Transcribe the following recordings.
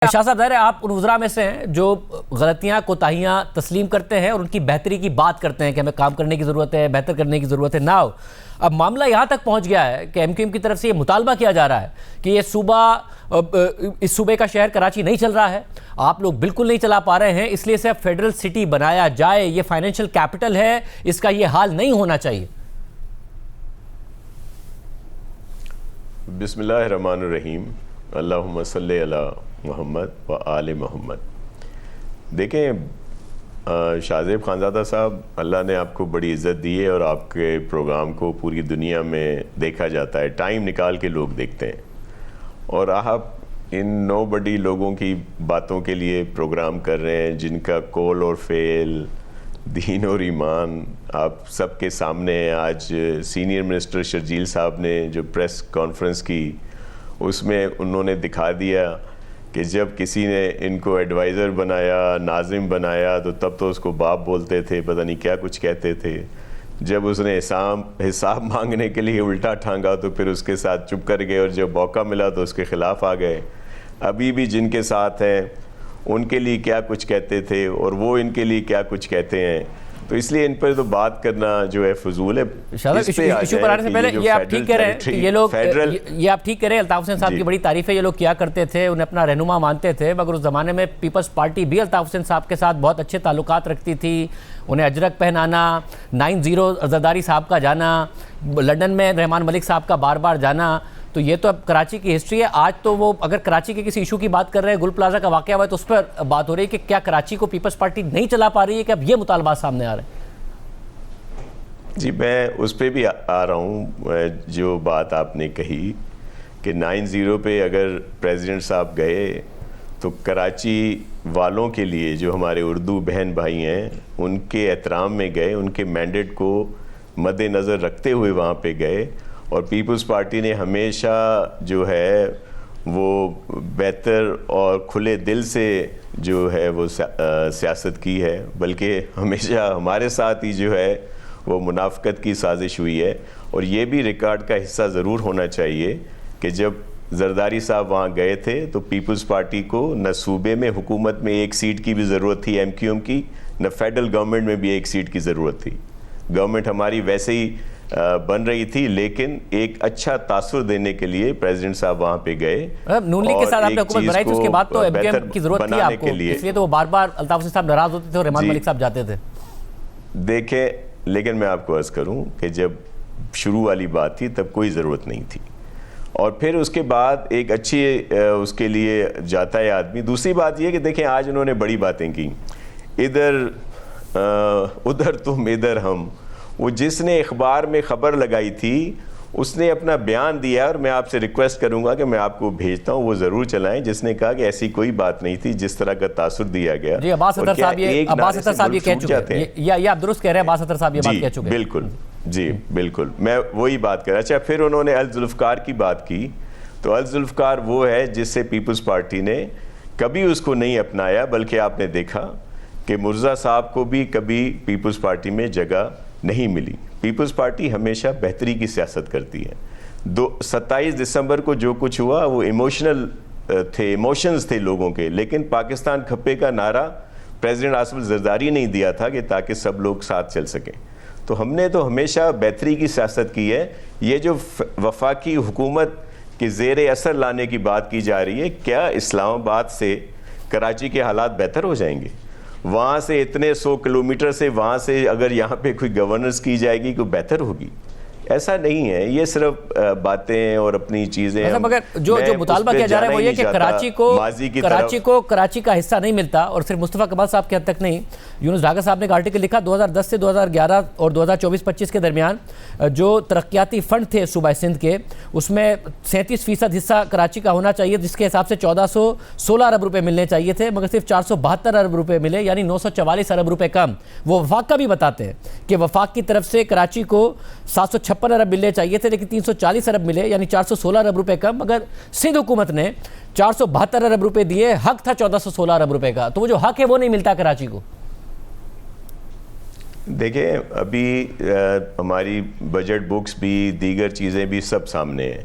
شاہ صاحب ظاہر ہے آپ ان وزراء میں سے ہیں جو غلطیاں کوتاہیاں تسلیم کرتے ہیں اور ان کی بہتری کی بات کرتے ہیں کہ ہمیں کام کرنے کی ضرورت ہے، بہتر کرنے کی ضرورت ہے۔ ناؤ اب معاملہ یہاں تک پہنچ گیا ہے کہ ایم کیو ایم کی طرف سے یہ مطالبہ کیا جا رہا ہے کہ یہ اس صوبے کا شہر کراچی نہیں چل رہا ہے، آپ لوگ بالکل نہیں چلا پا رہے ہیں، اس لیے اسے فیڈرل سٹی بنایا جائے، یہ فائنینشیل کیپٹل ہے، اس کا یہ حال نہیں ہونا چاہیے۔ بسم اللہ الرحمن الرحیم، اللہم صلی علی محمد و آل محمد۔ دیکھیں شاہ زیب خانزادہ صاحب، اللہ نے آپ کو بڑی عزت دی ہے اور آپ کے پروگرام کو پوری دنیا میں دیکھا جاتا ہے، ٹائم نکال کے لوگ دیکھتے ہیں، اور آپ ان نو بڈی لوگوں کی باتوں کے لیے پروگرام کر رہے ہیں جن کا قول اور فعل، دین اور ایمان آپ سب کے سامنے ہے۔ آج سینئر منسٹر شرجیل صاحب نے جو پریس کانفرنس کی، اس میں انہوں نے دکھا دیا کہ جب کسی نے ان کو ایڈوائزر بنایا، ناظم بنایا، تو تب تو اس کو باپ بولتے تھے، پتہ نہیں کیا کچھ کہتے تھے۔ جب اس نے حساب مانگنے کے لیے الٹا ٹھانگا تو پھر اس کے ساتھ چپ کر گئے، اور جب موقع ملا تو اس کے خلاف آ گئے۔ ابھی بھی جن کے ساتھ ہیں ان کے لیے کیا کچھ کہتے تھے اور وہ ان کے لیے کیا کچھ کہتے ہیں، تو اس لیے ان پر تو بات کرنا جو ہے فضول ہے۔ ایشو پر آنے سے پہلے یہ آپ ٹھیک کہہ رہے ہیں، یہ آپ ٹھیک کہہ رہے ہیں، الطاف حسین صاحب کی بڑی تعریفیں یہ لوگ کیا کرتے تھے، انہیں اپنا رہنما مانتے تھے، مگر اس زمانے میں پیپلز پارٹی بھی الطاف حسین صاحب کے ساتھ بہت اچھے تعلقات رکھتی تھی، انہیں اجرک پہنانا، 90 زرداری صاحب کا جانا، لندن میں رحمان ملک صاحب کا بار بار جانا، تو یہ تو اب کراچی کی ہسٹری ہے۔ آج تو وہ اگر کراچی کے کسی ایشو کی بات کر رہے ہیں، گل پلازا کا واقعہ ہوا ہے، تو اس پر بات ہو رہی ہے کہ کیا کراچی کو پیپلز پارٹی نہیں چلا پا رہی ہے کہ اب یہ مطالبات سامنے آ رہے ہیں؟ جی میں اس پہ بھی آ رہا ہوں۔ جو بات آپ نے کہی کہ 90 پہ اگر پریزیڈنٹ صاحب گئے تو کراچی والوں کے لیے، جو ہمارے اردو بہن بھائی ہیں، ان کے احترام میں گئے، ان کے مینڈیٹ کو مد نظر رکھتے ہوئے وہاں پہ گئے، اور پیپلز پارٹی نے ہمیشہ جو ہے وہ بہتر اور کھلے دل سے جو ہے وہ سیاست کی ہے، بلکہ ہمیشہ ہمارے ساتھ ہی جو ہے وہ منافقت کی سازش ہوئی ہے۔ اور یہ بھی ریکارڈ کا حصہ ضرور ہونا چاہیے کہ جب زرداری صاحب وہاں گئے تھے تو پیپلز پارٹی کو نہ صوبے میں حکومت میں ایک سیٹ کی بھی ضرورت تھی ایم کیو ایم کی، نہ فیڈرل گورنمنٹ میں بھی ایک سیٹ کی ضرورت تھی۔ گورنمنٹ ہماری ویسے ہی بن رہی تھی، لیکن ایک اچھا تاثر دینے کے لیے پریزیڈنٹ صاحب وہاں پہ گئے، نون لیگ کے ساتھ آپ نے حکومت بنائی تھی، اس کے بعد تو ایم کیو ایم کی ضرورت تھی آپ کو، اس لیے تو وہ بار بار الطاف حسین صاحب ناراض ہوتے تھے اور رحمان ملک صاحب جاتے تھے۔ دیکھیں، لیکن میں آپ کو عرض کروں کہ جب شروع والی بات تھی تب کوئی ضرورت نہیں تھی، اور پھر اس کے بعد ایک اچھی اس کے لیے جاتا ہے آدمی۔ دوسری بات یہ کہ دیکھیں آج انہوں نے بڑی باتیں کی، ادھر تم ادھر ہم، وہ جس نے اخبار میں خبر لگائی تھی اس نے اپنا بیان دیا، اور میں آپ سے ریکویسٹ کروں گا کہ میں آپ کو بھیجتا ہوں، وہ ضرور چلائیں، جس نے کہا کہ ایسی کوئی بات نہیں تھی جس طرح کا تاثر دیا گیا۔ جی عباس اطہر صاحب یہ کہہ چکے ہیں، یہ آپ درست کہہ رہے ہیں، عباس اطہر صاحب یہ بات کہہ چکے ہیں۔ بالکل، جی بالکل، میں وہی بات کر رہا۔ اچھا، پھر انہوں نے الذوالفقار کی بات کی، تو الذوالفقار وہ ہے جس سے پیپلز پارٹی نے کبھی اس کو نہیں اپنایا، بلکہ آپ نے دیکھا کہ مرزا صاحب کو بھی کبھی پیپلز پارٹی میں جگہ نہیں ملی۔ پیپلز پارٹی ہمیشہ بہتری کی سیاست کرتی ہے۔ 27 دسمبر کو جو کچھ ہوا وہ ایموشنز تھے لوگوں کے، لیکن پاکستان کھپے کا نعرہ پریزیڈنٹ آصف الزرداری نہیں دیا تھا کہ تاکہ سب لوگ ساتھ چل سکیں۔ تو ہم نے تو ہمیشہ بہتری کی سیاست کی ہے۔ یہ جو وفاقی حکومت کے زیر اثر لانے کی بات کی جا رہی ہے، کیا اسلام آباد سے کراچی کے حالات بہتر ہو جائیں گے؟ وہاں سے اتنے 100 کلومیٹر سے وہاں سے اگر یہاں پہ کوئی گورننس کی جائے گی، کوئی بہتر ہوگی؟ ایسا نہیں ہے، یہ صرف باتیں اور اپنی چیزیں۔ مگر جو مطالبہ کیا جا رہا ہے وہ یہ کہ کراچی کو کراچی کا حصہ نہیں ملتا، اور صرف مصطفیٰ کمال صاحب کے حد تک نہیں، یونس ڈھاکہ صاحب نے ایک آرٹیکل لکھا 2010 سے 2011 اور 2024-25 کے درمیان جو ترقیاتی فنڈ تھے صوبہ سندھ کے، اس میں 37% حصہ کراچی کا ہونا چاہیے، جس کے حساب سے 1416 ارب روپے ملنے چاہیے تھے، مگر صرف 472 ارب روپے ملے، یعنی 944 ارب روپے کم۔ وہ وفاق کا بھی بتاتے ہیں کہ وفاق کی طرف سے کراچی کو 756 ارب ملنے چاہیے تھے، لیکن 340 ارب ملے، یعنی 416 ارب روپے کم، مگر سندھ حکومت نے 472 ارب روپے دیے، حق تھا 1416 ارب روپے کا، تو وہ جو حق ہے وہ نہیں ملتا کراچی کو۔ دیکھیں ابھی ہماری بجٹ بکس بھی، دیگر چیزیں بھی سب سامنے ہیں،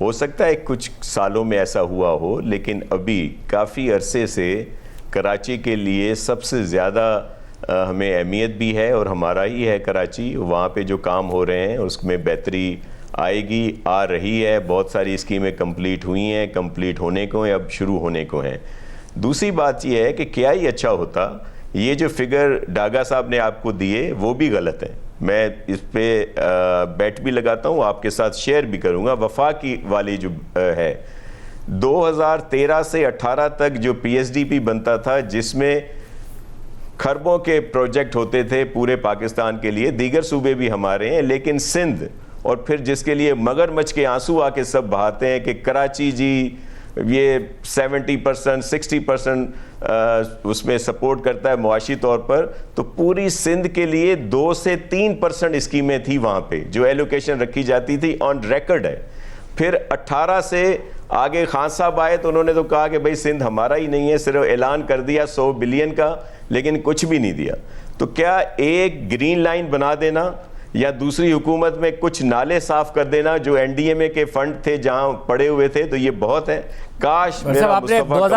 ہو سکتا ہے کچھ سالوں میں ایسا ہوا ہو، لیکن ابھی کافی عرصے سے کراچی کے لیے سب سے زیادہ ہمیں اہمیت بھی ہے، اور ہمارا ہی ہے کراچی. وہاں پہ جو کام ہو رہے ہیں اس میں بہتری آئے گی، آ رہی ہے. بہت ساری اسکیمیں کمپلیٹ ہوئی ہیں، کمپلیٹ ہونے کو ہیں، اب شروع ہونے کو ہیں. دوسری بات یہ ہے کہ کیا ہی اچھا ہوتا، یہ جو فگر ڈاگا صاحب نے آپ کو دیے وہ بھی غلط ہیں. میں اس پہ بیٹ بھی لگاتا ہوں، آپ کے ساتھ شیئر بھی کروں گا. وفاق کی والی جو ہے 2013 سے 18 تک جو پی ایس ڈی پی بنتا تھا، جس میں خربوں کے پروجیکٹ ہوتے تھے پورے پاکستان کے لیے، دیگر صوبے بھی ہمارے ہیں، لیکن سندھ، اور پھر جس کے لیے مگرمچھ کے آنسو آ کے سب بہاتے ہیں کہ کراچی جی یہ 70% 60% اس میں سپورٹ کرتا ہے معاشی طور پر، تو پوری سندھ کے لیے 2 سے 3% اسکیمیں تھی وہاں پہ جو ایلوکیشن رکھی جاتی تھی، آن ریکارڈ ہے. پھر 18 سے آگے خان صاحب آئے تو انہوں نے تو کہا کہ بھائی سندھ ہمارا ہی نہیں ہے، صرف اعلان کر دیا 100 بلین کا، لیکن کچھ بھی نہیں دیا. تو کیا ایک گرین لائن بنا دینا یا دوسری حکومت میں کچھ نالے صاف کر دینا جو این ڈی ایم اے کے فنڈ تھے جہاں پڑے ہوئے تھے، تو یہ بہت ہے. کاش میرا مصطفیٰ کمال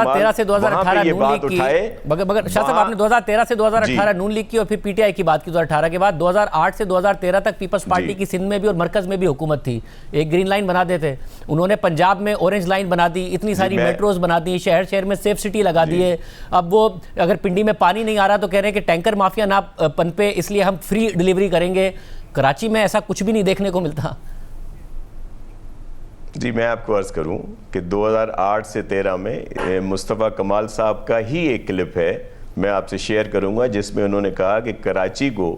وہاں پہ یہ بات اٹھائے. مگر شاہ صاحب آپ نے 2013 سے 2018 نون لیگ کی اور پھر پی ٹی آئی کی بات کی 2018 کے بعد. 2008 سے 2013 تک پیپلز پارٹی کی سندھ میں بھی اور مرکز میں بھی حکومت تھی. ایک گرین لائن بنا دیتے، انہوں نے پنجاب میں اورنج لائن بنا دی، اتنی ساری میٹروز بنا دی، شہر شہر میں سیف سٹی لگا دیے. اب وہ اگر پنڈی میں پانی نہیں آ رہا تو کہہ رہے ہیں کہ ٹینکر مافیا نہ پنپے، اس لیے ہم فری ڈیلیوری کریں گے. کراچی میں ایسا کچھ بھی نہیں دیکھنے کو ملتا. جی میں آپ کو عرض کروں کہ 2008 سے 13 میں مصطفیٰ کمال صاحب کا ہی ایک کلپ ہے، میں آپ سے شیئر کروں گا، جس میں انہوں نے کہا کہ کراچی کو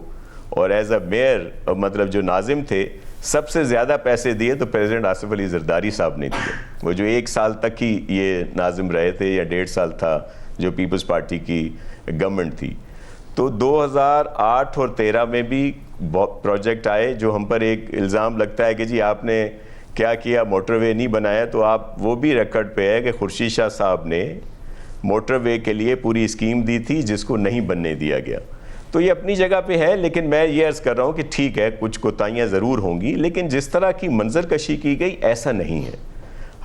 اور ایز اے میئر مطلب جو ناظم تھے سب سے زیادہ پیسے دیے تو پریزیڈنٹ آصف علی زرداری صاحب نے دیے. وہ جو 1 سال تک ہی یہ ناظم رہے تھے یا 1.5 سال تھا جو پیپلز پارٹی کی گورنمنٹ تھی. تو 2008 اور 13 میں بھی پروجیکٹ آئے جو ہم پر ایک الزام لگتا ہے کہ جی آپ نے کیا کیا، موٹر وے نہیں بنایا. تو آپ وہ بھی ریکارڈ پہ ہے کہ خورشید شاہ صاحب نے موٹر وے کے لیے پوری اسکیم دی تھی جس کو نہیں بننے دیا گیا. تو یہ اپنی جگہ پہ ہے، لیکن میں یہ عرض کر رہا ہوں کہ ٹھیک ہے کچھ کوتاہیاں ضرور ہوں گی، لیکن جس طرح کی منظر کشی کی گئی ایسا نہیں ہے.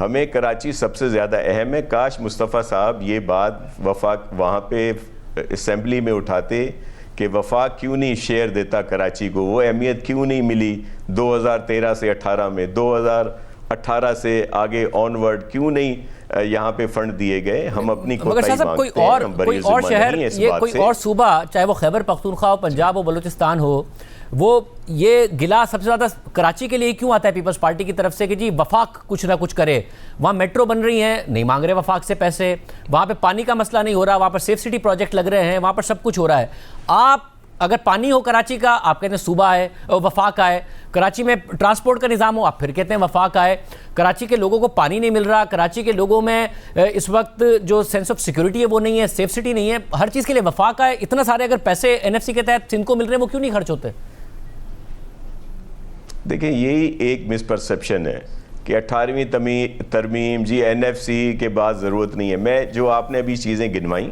ہمیں کراچی سب سے زیادہ اہم ہے. کاش مصطفیٰ صاحب یہ بات وفاق وہاں پہ اسمبلی میں اٹھاتے کہ وفاق کیوں نہیں شیئر دیتا کراچی کو، وہ اہمیت کیوں نہیں ملی 2013 سے 18 میں، 2018 سے آگے آن ورڈ کیوں نہیں یہاں پہ فنڈ دیے گئے. ہم اپنی کوتاہی مانگتے ہیں، ہم بری ذمہ نہیں ہیں اس بات سے. کوئی اور صوبہ چاہے وہ خیبر پختونخوا ہو، پنجاب ہو، بلوچستان ہو، وہ یہ گلا سب سے زیادہ کراچی کے لیے کیوں آتا ہے پیپلز پارٹی کی طرف سے کہ جی وفاق کچھ نہ کچھ کرے. وہاں میٹرو بن رہی ہیں، نہیں مانگ رہے وفاق سے پیسے. وہاں پہ پانی کا مسئلہ نہیں ہو رہا، وہاں پر سیف سٹی پروجیکٹ لگ رہے ہیں، وہاں پر سب کچھ ہو رہا ہے. آپ اگر پانی ہو کراچی کا آپ کہتے ہیں صوبہ آئے، وفاق آئے. کراچی میں ٹرانسپورٹ کا نظام ہو آپ پھر کہتے ہیں وفاق آئے. کراچی کے لوگوں کو پانی نہیں مل رہا، کراچی کے لوگوں میں اس وقت جو سینس آف سیکیورٹی ہے وہ نہیں ہے، سیف سٹی نہیں ہے، ہر چیز کے لیے وفاق آئے. اتنا سارے اگر پیسے این ایف سی کے تحت سندھ کو مل رہے ہیں وہ کیوں نہیں خرچ ہوتے؟ دیکھیں یہی ایک مس پرسیپشن ہے کہ 18ویں ترمیم جی این ایف سی کے بعد ضرورت نہیں ہے. میں جو آپ نے ابھی چیزیں گنوائیں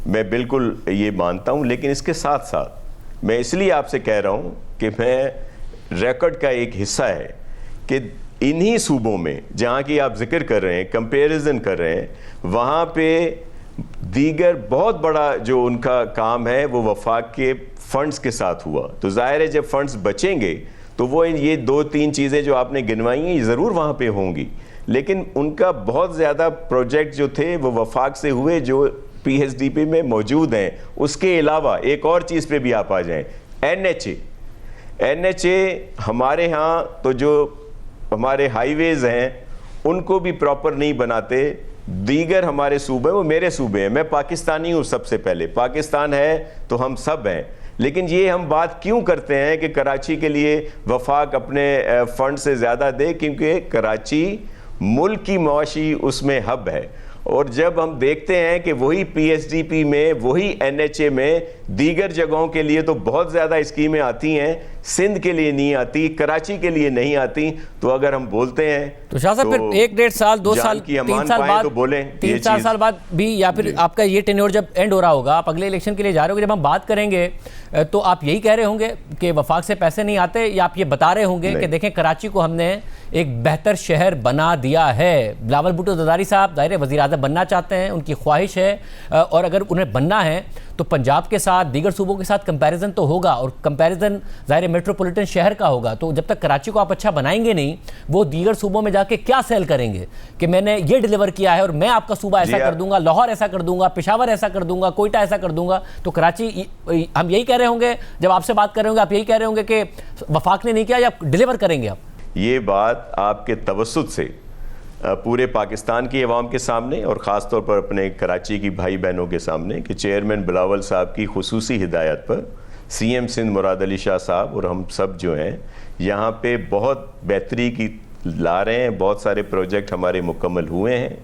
میں بالکل یہ مانتا ہوں، لیکن اس کے ساتھ ساتھ میں اس لیے آپ سے کہہ رہا ہوں کہ میں ریکارڈ کا ایک حصہ ہے کہ انہی صوبوں میں جہاں کی آپ ذکر کر رہے ہیں، کمپیریزن کر رہے ہیں، وہاں پہ دیگر بہت بڑا جو ان کا کام ہے وہ وفاق کے فنڈز کے ساتھ ہوا. تو ظاہر ہے جب فنڈز بچیں گے تو وہ یہ 2-3 چیزیں جو آپ نے گنوائی ہیں یہ ضرور وہاں پہ ہوں گی، لیکن ان کا بہت زیادہ پروجیکٹ جو تھے وہ وفاق سے ہوئے جو پی ایس ڈی پی میں موجود ہیں. اس کے علاوہ ایک اور چیز پہ بھی آپ آ جائیں، این ایچ اے ہمارے ہاں تو جو ہمارے ہائی ویز ہیں ان کو بھی پراپر نہیں بناتے. دیگر ہمارے صوبے، وہ میرے صوبے ہیں، میں پاکستانی ہوں، سب سے پہلے پاکستان ہے تو ہم سب ہیں، لیکن یہ ہم بات کیوں کرتے ہیں کہ کراچی کے لیے وفاق اپنے فنڈ سے زیادہ دے؟ کیونکہ کراچی ملک کی معاشی اس میں ہب ہے. اور جب ہم دیکھتے ہیں کہ وہی پی ایس ڈی پی میں، وہی این ایچ اے میں دیگر جگہوں کے لیے تو بہت زیادہ اسکیمیں آتی ہیں، سندھ کے لیے نہیں آتی، کراچی کے لیے نہیں آتی. تو اگر ہم بولتے ہیں تو شاہ صاحب پھر 1 1.5 سال 2 سال 3 سال بعد 3-4 سال بعد بھی، یا پھر آپ کا یہ ٹینیور جب اینڈ ہو رہا ہوگا، آپ اگلے الیکشن کے لیے جا رہے ہو گے، جب ہم بات کریں گے تو آپ یہی کہہ رہے ہوں گے کہ وفاق سے پیسے نہیں آتے، یا آپ یہ بتا رہے ہوں گے کہ دیکھیں کراچی کو ہم نے ایک بہتر شہر بنا دیا ہے؟ بلاول بھٹو زرداری صاحب ظاہر وزیر اعظم بننا چاہتے ہیں، ان کی خواہش ہے، اور اگر انہیں بننا ہے تو پنجاب کے ساتھ دیگر صوبوں کے ساتھ کمپیریزن تو ہوگا، اور کمپیریزن ظاہر میٹروپولیٹن شہر کا ہوگا. تو جب تک کراچی کو آپ اچھا بنائیں گے نہیں، وہ دیگر صوبوں میں جا کے کیا سیل کریں گے کہ میں نے یہ ڈیلیور کیا ہے اور میں آپ کا صوبہ ایسا کر دوں گا، لاہور ایسا کر دوں گا، پشاور ایسا کر دوں گا، کوئٹہ ایسا کر دوں گا. تو کراچی، ہم یہی کہہ رہے ہوں گے جب آپ سے بات کر رہے ہوں گے، آپ یہی کہہ رہے ہوں گے کہ وفاق نے نہیں کیا، یا ڈیلیور کریں گے آپ؟ یہ بات آپ کے توسط سے پورے پاکستان کی عوام کے سامنے اور خاص طور پر اپنے کراچی کی بھائی بہنوں کے سامنے کہ چیئرمین بلاول صاحب کی خصوصی ہدایت پر سی ایم سندھ مراد علی شاہ صاحب اور ہم سب جو ہیں یہاں پہ بہت بہتری کی لا رہے ہیں. بہت سارے پروجیکٹ ہمارے مکمل ہوئے ہیں،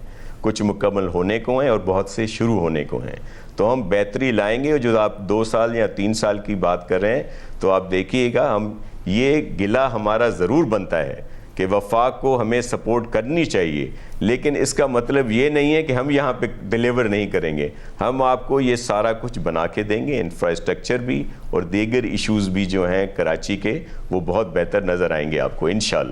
کچھ مکمل ہونے کو ہیں اور بہت سے شروع ہونے کو ہیں. تو ہم بہتری لائیں گے. جو آپ 2 سال یا 3 سال کی بات کر رہے ہیں تو آپ دیکھیے گا، ہم یہ گلہ ہمارا ضرور بنتا ہے کہ وفاق کو ہمیں سپورٹ کرنی چاہیے، لیکن اس کا مطلب یہ نہیں ہے کہ ہم یہاں پہ ڈیلیور نہیں کریں گے. ہم آپ کو یہ سارا کچھ بنا کے دیں گے، انفراسٹرکچر بھی اور دیگر ایشوز بھی جو ہیں کراچی کے وہ بہت بہتر نظر آئیں گے آپ کو انشاءاللہ.